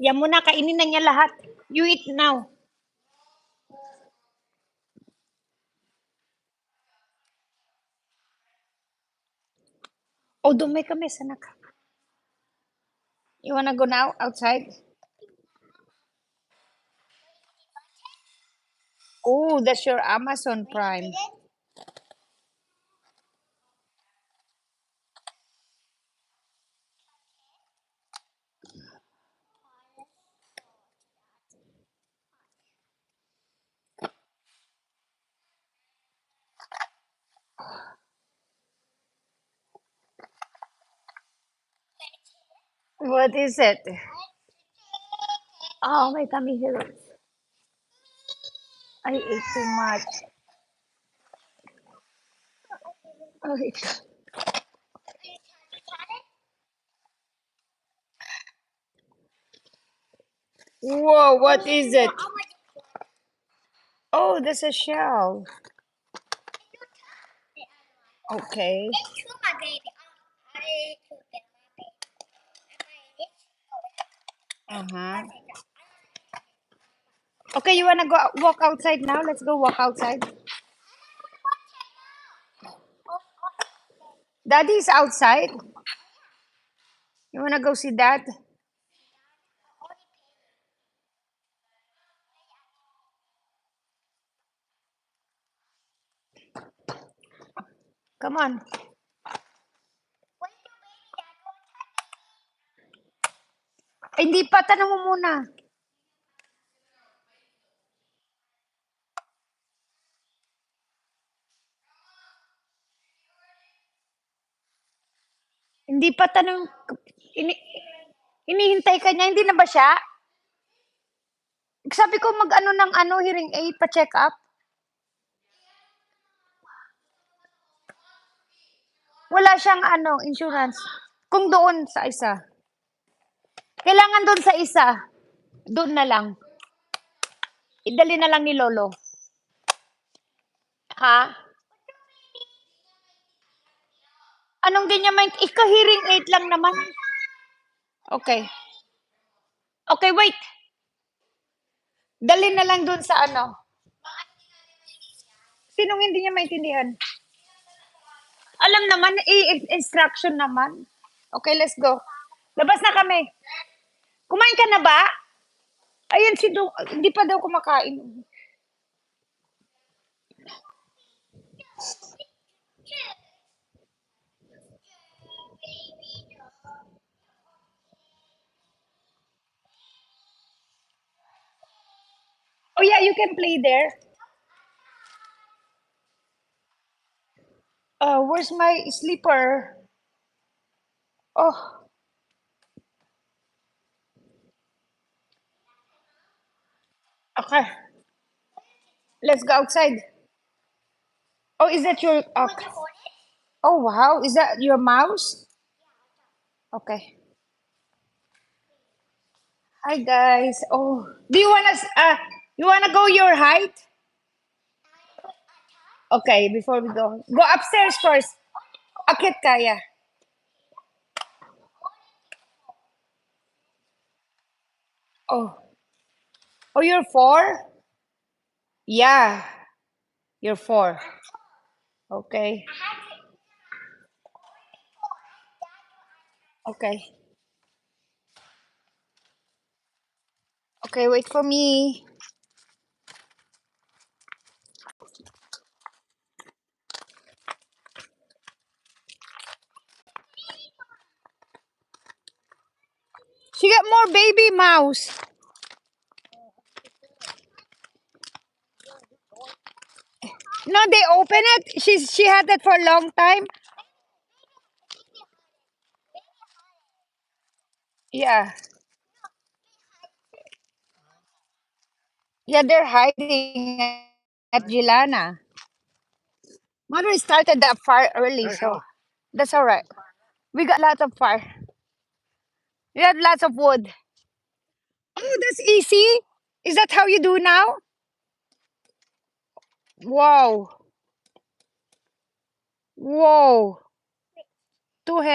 Yan mo na, kainin na niya lahat. You eat now. Oh, dumay kami, sanak. You wanna go now outside? Oh, that's your Amazon Prime. What is it? Oh, my tummy hurts. I ate too much. Oh, whoa, what is it? Oh, that's a shell. Okay. Uh-huh. Okay, you wanna go walk outside now? Let's go walk outside. Daddy's outside. You wanna go see Dad? Come on. Ay, hindi pa, tanong mo muna. Hindi pa tanong. Ini, Inihintay ka niya, hindi na ba siya? Sabi ko mag-ano ng ano, hearing aid, pa-check up. Wala siyang ano, insurance. Kung doon sa isa. Kailangan doon sa isa. Doon na lang. Idali na lang ni Lolo. Ha? Anong di niya mind? Ika-hearing aid lang naman. Okay. Okay, wait. Dali na lang doon sa ano. Sinong hindi niya maintindihan? Alam naman, instruction naman. Okay, let's go. Labas na kami. Kumain ka na ba? Ayan si Do, hindi pa daw kumakain. Oh yeah, you can play there. Where's my sleeper? Oh, okay. Let's go outside. Oh, is that your? Okay. Oh wow, is that your mouse? Okay. Hi guys. Oh, do you wanna go your height? Okay, before we go upstairs first. Akit kaya. Oh, oh, you're 4. Yeah, you're 4. Okay, okay, okay. Wait for me. She got more baby mouse. No, they open it. She had that for a long time. Yeah, yeah. They're hiding at Gilana. Mother started that fire early, so that's all right. We got lots of fire. We have lots of wood. Oh, that's easy. Is that how you do now? Wow. Whoa. Two